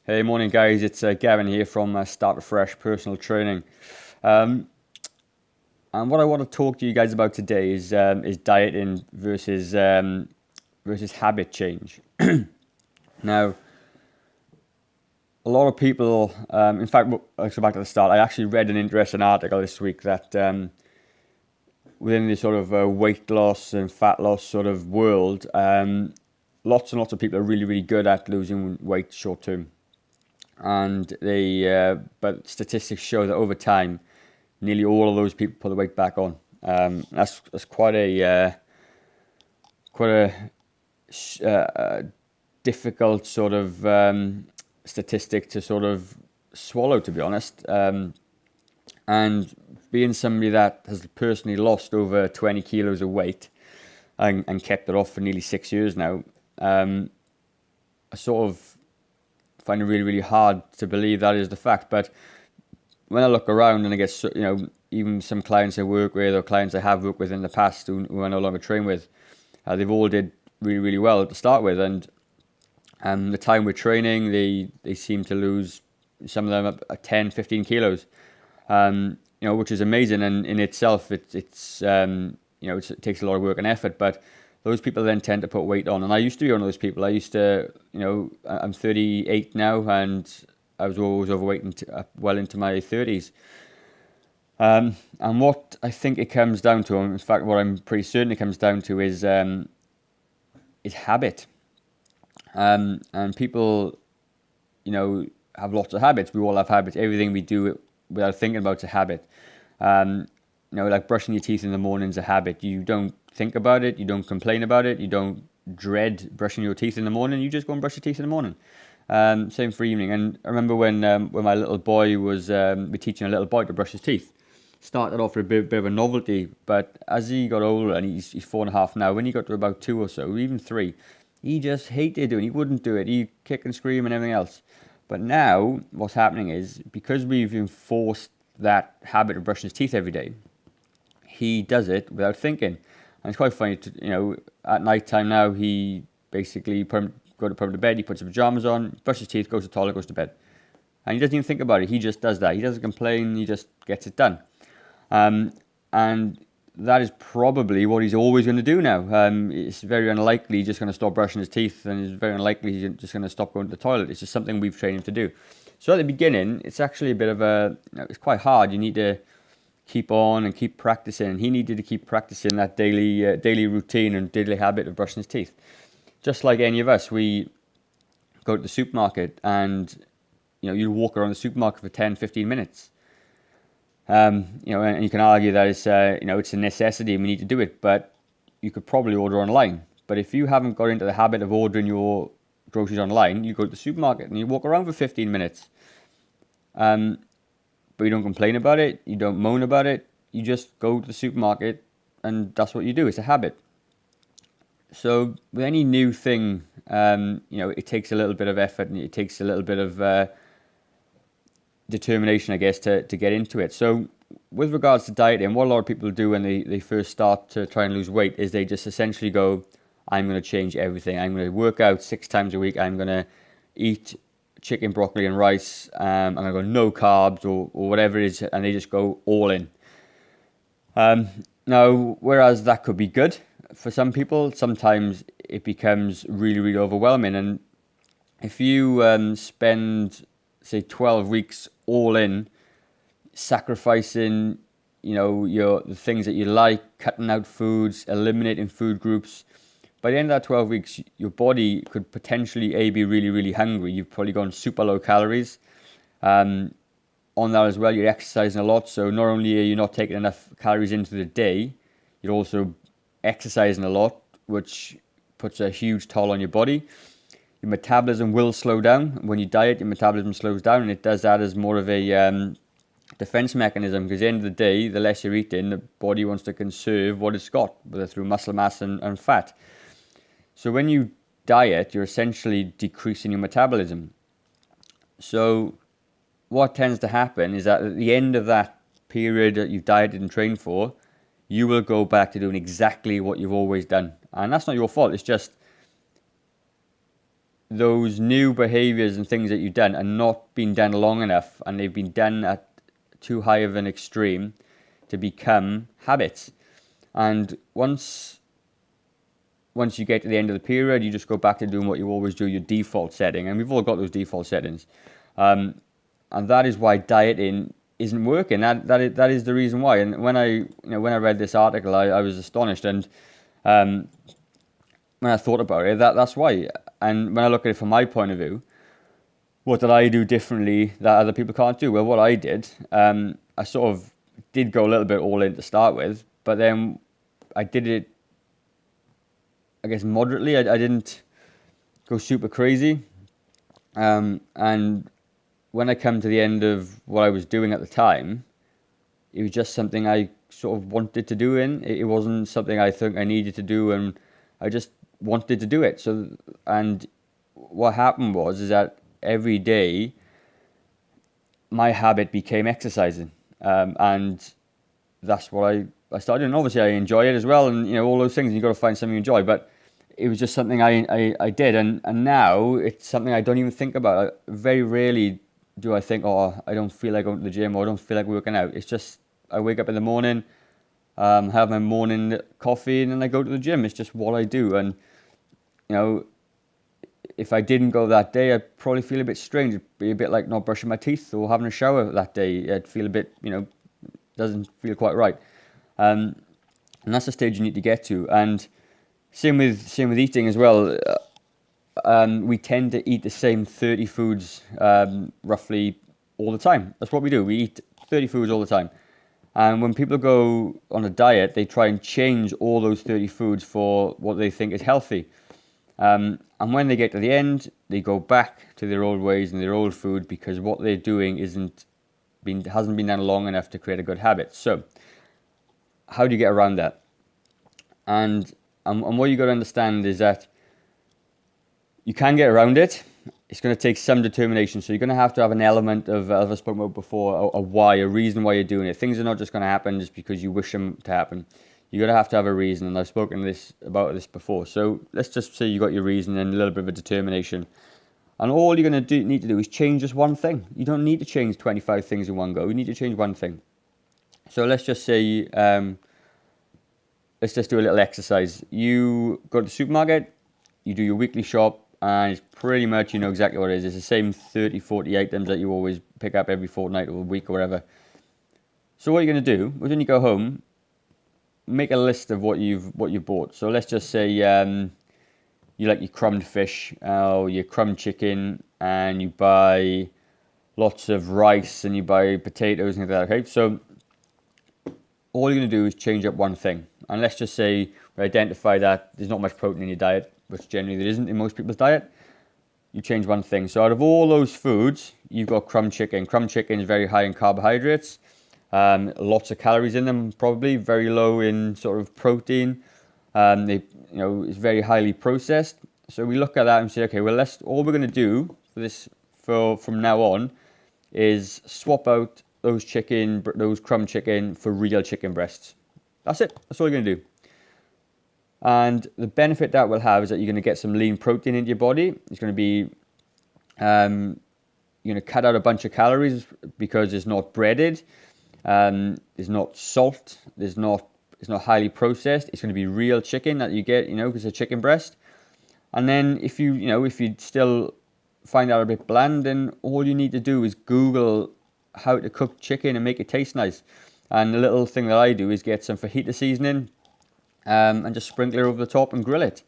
Hey, morning guys, it's Gavin here from Start Fresh Personal Training. Um, and what I want to talk to you guys about today is dieting versus habit change. Now, a lot of people, in fact, let's go back to the start. I actually read an interesting article this week that within this sort of weight loss and fat loss sort of world, lots and lots of people are really, really good at losing weight short term. And but statistics show that over time, nearly all of those people put the weight back on. That's quite a difficult sort of statistic to sort of swallow, to be honest. And being somebody that has personally lost over 20 kilos of weight and kept it off for nearly 6 years now, I sort of find it really, really hard to believe that is the fact. But when I look around and I get, even some clients I work with or clients I have worked with in the past who I no longer train with, they've all did really, really well to start with. And the time we're training, they seem to lose, some of them up 10, 15 kilos, which is amazing. And in itself, it takes a lot of work and effort, but those people then tend to put weight on. And I used to be one of those people. I used to, I'm 38 now, and I was always overweight well into my 30s. And what I think it comes down to, in fact, what I'm pretty certain it comes down to is habit. And people, have lots of habits. We all have habits. Everything we do without thinking about is a habit. Like brushing your teeth in the morning is a habit. You don't think about it. You don't complain about it. You don't dread brushing your teeth in the morning. You just go and brush your teeth in the morning. Same for evening. And I remember when my little boy was, we're teaching a little boy to brush his teeth. Started off with a bit of a novelty, but as he got older, and he's 4.5 now, when he got to about 2 or so, even 3, he just hated doing it. He wouldn't do it. He'd kick and scream and everything else. But now, what's happening is, because we've enforced that habit of brushing his teeth every day, he does it without thinking. And it's quite funny, at night time now, he basically put him to bed, he puts his pajamas on, brushes his teeth, goes to the toilet, goes to bed. And he doesn't even think about it, he just does that. He doesn't complain, he just gets it done. And that is probably what he's always going to do now. It's very unlikely he's just going to stop brushing his teeth, and it's very unlikely he's just going to stop going to the toilet. It's just something we've trained him to do. So at the beginning, it's actually a bit of it's quite hard. You need to keep on and keep practicing. He needed to keep practicing that daily routine and daily habit of brushing his teeth. Just like any of us, we go to the supermarket and, you walk around the supermarket for 10, 15 minutes. And you can argue that it's a necessity and we need to do it, but you could probably order online. But if you haven't got into the habit of ordering your groceries online, you go to the supermarket and you walk around for 15 minutes. But you don't complain about it, you don't moan about it, you just go to the supermarket and that's what you do. It's a habit. So with any new thing, it takes a little bit of effort and it takes a little bit of determination, I guess, to get into it. So with regards to dieting, what a lot of people do when they first start to try and lose weight is they just essentially go, I'm going to change everything. I'm going to work out 6 times a week. I'm going to eat chicken, broccoli and rice. I'm going to go no carbs or whatever it is, and they just go all in. Now, whereas that could be good for some people, sometimes it becomes really, really overwhelming. And if you spend, say, 12 weeks all in, sacrificing, the things that you like, cutting out foods, eliminating food groups, by the end of that 12 weeks, your body could potentially be really, really hungry. You've probably gone super low calories. On that as well, you're exercising a lot. So not only are you not taking enough calories into the day, you're also exercising a lot, which puts a huge toll on your body. Your metabolism will slow down. When you diet, your metabolism slows down, and it does that as more of a defense mechanism, because at the end of the day, the less you're eating, the body wants to conserve what it's got, whether through muscle mass and fat. So when you diet, you're essentially decreasing your metabolism. So what tends to happen is that at the end of that period that you've dieted and trained for, you will go back to doing exactly what you've always done. And that's not your fault. It's just those new behaviors and things that you've done are not being done long enough, and they've been done at too high of an extreme to become habits. And once you get to the end of the period, you just go back to doing what you always do, your default setting. And we've all got those default settings. And that is why dieting isn't working. That is the reason why. And when I read this article, I was astonished. And when I thought about it, that's why. And when I look at it from my point of view, what did I do differently that other people can't do? Well, what I did, I sort of did go a little bit all in to start with, but then I did it, I guess, moderately. I didn't go super crazy. And when I come to the end of what I was doing at the time, it was just something I sort of wanted to do. It wasn't something I think I needed to do, and I just wanted to do it. So, and what happened is that every day my habit became exercising, and that's what I started. And obviously I enjoy it as well, and all those things. You've got to find something you enjoy, but it was just something I did, and now it's something I don't even think about. Very rarely do I think, oh, I don't feel like going to the gym, or I don't feel like working out. It's just I wake up in the morning, have my morning coffee, and then I go to the gym. It's just what I do. And if I didn't go that day, I'd probably feel a bit strange. It'd be a bit like not brushing my teeth or having a shower that day. I'd feel a bit, doesn't feel quite right. And that's the stage you need to get to. And same with eating as well. We tend to eat the same 30 foods roughly all the time. That's what we do. We eat 30 foods all the time. And when people go on a diet, they try and change all those 30 foods for what they think is healthy. And when they get to the end, they go back to their old ways and their old food, because what they're doing hasn't been done long enough to create a good habit. So how do you get around that? And what you got to understand is that you can get around it. It's going to take some determination. So you're going to have an element of, as I spoke about before, a why, a reason why you're doing it. Things are not just going to happen just because you wish them to happen. You're going to have a reason, and I've spoken about this before. So let's just say you got your reason and a little bit of a determination. And all you're going to need to do is change just one thing. You don't need to change 25 things in one go. You need to change one thing. So let's just say, let's just do a little exercise. You go to the supermarket, you do your weekly shop, and it's pretty much, you know exactly what it is. It's the same 30, 40 items that you always pick up every fortnight or a week or whatever. So what you're going to do is when you go home, make a list of what you've bought. So let's just say you like your crumbed fish or your crumbed chicken, and you buy lots of rice and you buy potatoes and things like that. Okay, so all you're going to do is change up one thing. And let's just say we identify that there's not much protein in your diet, which generally there isn't in most people's diet. You change one thing. So out of all those foods, you've got crumbed chicken. Crumbed chicken is very high in carbohydrates. Lots of calories in them, probably very low in sort of protein. It's very highly processed. So we look at that and say, okay, well, all we're going to do from now on is swap out those crumbed chicken for real chicken breasts. That's it. That's all you're going to do. And the benefit that will have is that you're going to get some lean protein into your body. It's going to be, you're going to cut out a bunch of calories because it's not breaded. There's not salt. It's not highly processed. It's going to be real chicken that you get, because it's a chicken breast. And then if you still find that a bit bland, then all you need to do is Google how to cook chicken and make it taste nice. And the little thing that I do is get some fajita seasoning, and just sprinkle it over the top and grill it.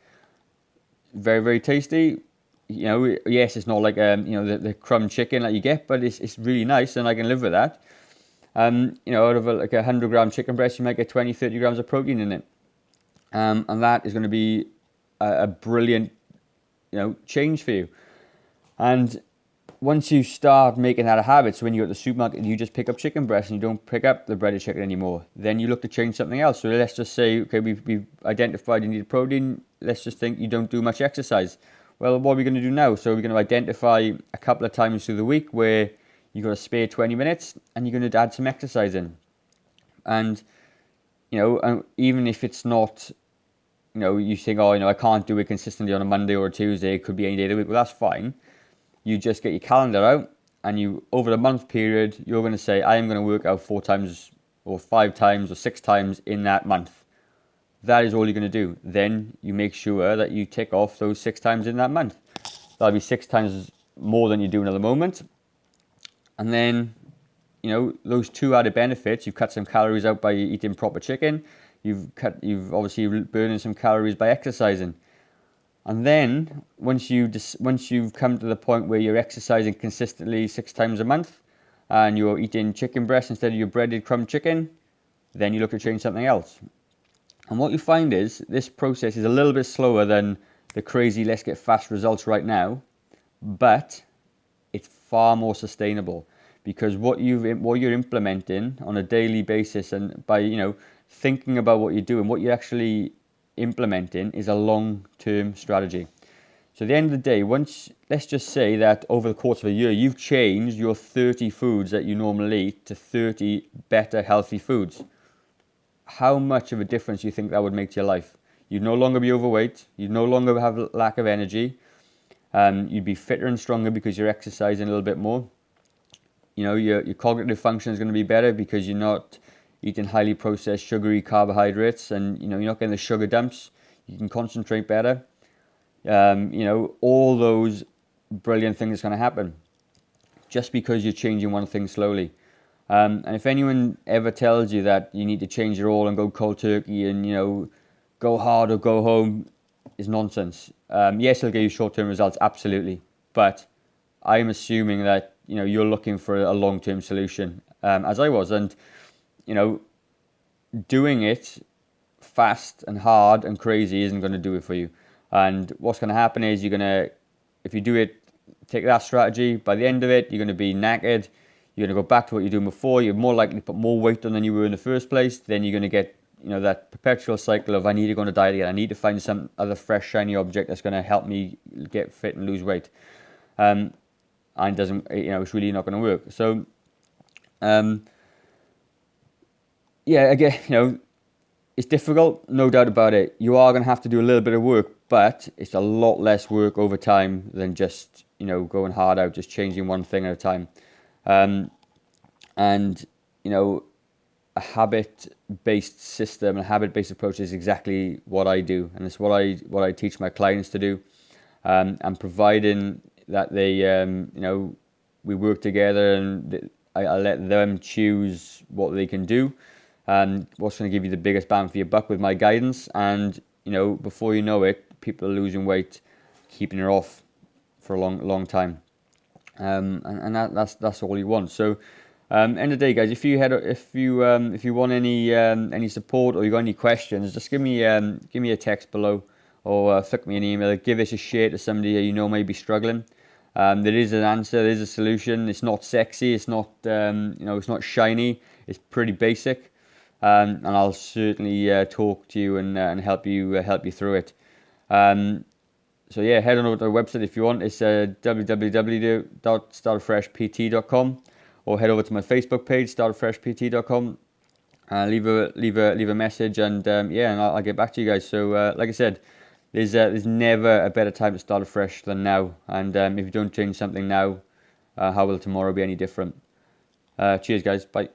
Very, very tasty. Yes, it's not like the crumb chicken that you get, but it's really nice, and I can live with that. Out of a 100-gram chicken breast, you might get 20, 30 grams of protein in it. And that is going to be a brilliant, change for you. And once you start making that a habit, so when you go to the supermarket, you just pick up chicken breast and you don't pick up the breaded chicken anymore, then you look to change something else. So let's just say, okay, we've identified you need protein. Let's just think you don't do much exercise. Well, what are we going to do now? So we're going to identify a couple of times through the week where you've got to spare 20 minutes and you're going to add some exercise in. And, even if it's not you think, oh, I can't do it consistently on a Monday or a Tuesday. It could be any day of the week. Well, that's fine. You just get your calendar out, and you, over the month period, you're going to say, I am going to work out 4 times or 5 times or 6 times in that month. That is all you're going to do. Then you make sure that you tick off those 6 times in that month. That'll be 6 times more than you're doing at the moment. And then, those 2 added benefits, you've cut some calories out by eating proper chicken. You've obviously burning some calories by exercising. And then once you've come to the point where you're exercising consistently 6 times a month, and you're eating chicken breast instead of your breaded crumb chicken, then you look to change something else. And what you find is this process is a little bit slower than the crazy let's get fast results right now, but it's far more sustainable, because what you're implementing on a daily basis, and by thinking about what you're doing, what you're actually implementing is a long-term strategy. So at the end of the day, let's just say that over the course of a year, you've changed your 30 foods that you normally eat to 30 better, healthy foods. How much of a difference do you think that would make to your life? You'd no longer be overweight. You'd no longer have lack of energy. You'd be fitter and stronger because you're exercising a little bit more. Your cognitive function is going to be better because you're not eating highly processed sugary carbohydrates, and you're not getting the sugar dumps. You can concentrate better. All those brilliant things are going to happen just because you're changing one thing slowly. And if anyone ever tells you that you need to change it all and go cold turkey and go hard or go home, is nonsense. Yes, it'll give you short-term results, absolutely, but I'm assuming that you're looking for a long-term solution, as I was, and doing it fast and hard and crazy isn't going to do it for you. And what's going to happen is if you do it, take that strategy, by the end of it, you're going to be knackered. You're going to go back to what you're doing before. You're more likely to put more weight on than you were in the first place. Then you're going to get, that perpetual cycle of, I need to go on a diet again. I need to find some other fresh, shiny object that's going to help me get fit and lose weight. And it doesn't, it's really not going to work. So, again, it's difficult, no doubt about it. You are going to have to do a little bit of work, but it's a lot less work over time than just, going hard out, just changing one thing at a time. A habit-based system, a habit-based approach is exactly what I do, and it's what I teach my clients to do. And providing that they, we work together, and I let them choose what they can do, and what's going to give you the biggest bang for your buck with my guidance. And before you know it, people are losing weight, keeping it off for a long time. And that's all you want. So, end of the day, guys, if you want any support or you got any questions, just give me a text below, or flick me an email. Give this a share to somebody may be struggling. There is an answer. There is a solution. It's not sexy. It's not it's not shiny. It's pretty basic. And I'll certainly talk to you and help you through it. So yeah, head on over to our website if you want. It's www.startafreshpt.com, or head over to my Facebook page, startafreshpt.com. Leave a message, and and I'll get back to you guys. So like I said, there's never a better time to start afresh than now. And if you don't change something now, how will tomorrow be any different? Cheers, guys. Bye.